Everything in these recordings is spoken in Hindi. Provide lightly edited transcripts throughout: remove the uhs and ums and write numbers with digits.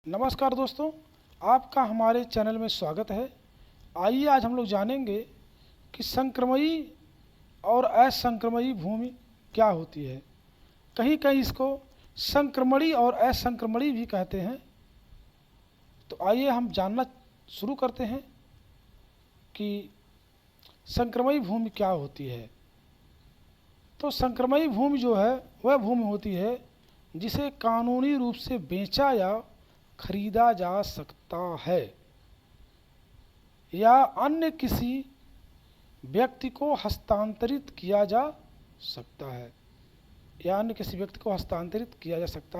नमस्कार दोस्तों, आपका हमारे चैनल में स्वागत है। आइए आज हम लोग जानेंगे कि संक्रमयी और असंक्रमयी भूमि क्या होती है। कहीं कहीं इसको संक्रमणी और असंक्रमणी भी कहते हैं। तो आइए हम जानना शुरू करते हैं कि संक्रमयी भूमि क्या होती है। तो संक्रमयी भूमि जो है वह भूमि होती है जिसे कानूनी रूप से बेचा या खरीदा जा सकता है या अन्य किसी व्यक्ति को हस्तांतरित किया जा सकता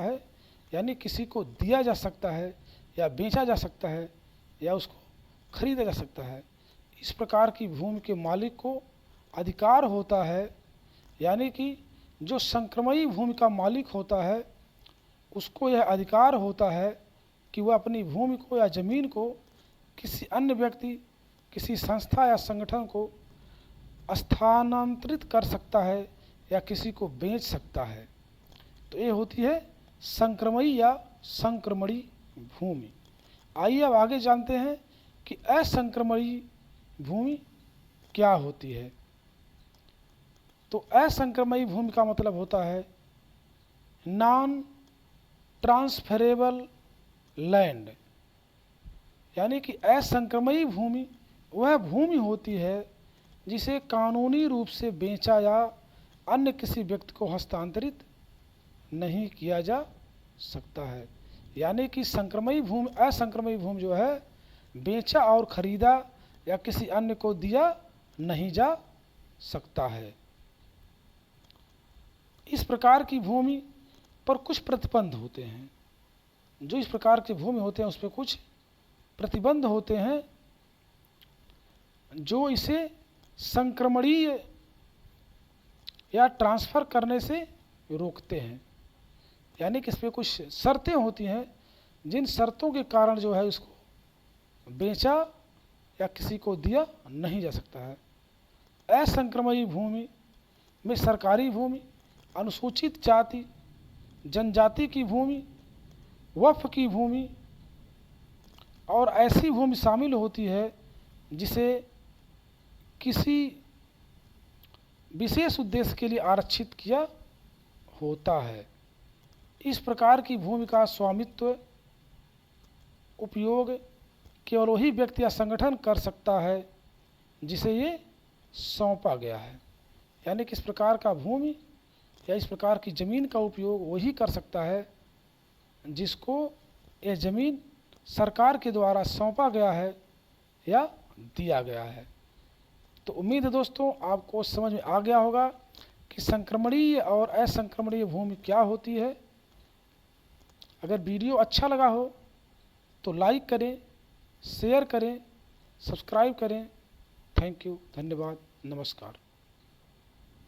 है यानी किसी को दिया जा सकता है या बेचा जा सकता है या उसको खरीदा जा सकता है। इस प्रकार की भूमि के मालिक को अधिकार होता है, यानी कि जो संक्रमयी भूमि का मालिक होता है उसको यह अधिकार होता है कि वह अपनी भूमि को या ज़मीन को किसी अन्य व्यक्ति, किसी संस्था या संगठन को स्थानांतरित कर सकता है या किसी को बेच सकता है। तो ये होती है संक्रमयी या संक्रमणी भूमि। आइए अब आगे जानते हैं कि असंक्रमणी भूमि क्या होती है। तो असंक्रमयी भूमि का मतलब होता है नॉन ट्रांसफरेबल लैंड, यानी कि असंक्रमयी भूमि वह भूमि होती है जिसे कानूनी रूप से बेचा या अन्य किसी व्यक्ति को हस्तांतरित नहीं किया जा सकता है। यानी कि असंक्रमयी भूमि जो है बेचा और खरीदा या किसी अन्य को दिया नहीं जा सकता है। इस प्रकार की भूमि पर कुछ प्रतिबंध होते हैं। जो इस प्रकार के भूमि होते हैं उस पर कुछ प्रतिबंध होते हैं जो इसे संक्रमणीय या ट्रांसफ़र करने से रोकते हैं। यानी कि इस पर कुछ शर्तें होती हैं जिन शर्तों के कारण जो है उसको बेचा या किसी को दिया नहीं जा सकता है। असंक्रमयी भूमि में सरकारी भूमि, अनुसूचित जाति जनजाति की भूमि, वक्फ की भूमि और ऐसी भूमि शामिल होती है जिसे किसी विशेष उद्देश्य के लिए आरक्षित किया होता है। इस प्रकार की भूमि का स्वामित्व उपयोग केवल वही व्यक्ति या संगठन कर सकता है जिसे ये सौंपा गया है। यानी कि इस प्रकार का भूमि या इस प्रकार की ज़मीन का उपयोग वही कर सकता है जिसको यह ज़मीन सरकार के द्वारा सौंपा गया है या दिया गया है। तो उम्मीद है दोस्तों आपको समझ में आ गया होगा कि संक्रमणीय और असंक्रमणीय भूमि क्या होती है। अगर वीडियो अच्छा लगा हो तो लाइक करें, शेयर करें, सब्सक्राइब करें। थैंक यू, धन्यवाद, नमस्कार।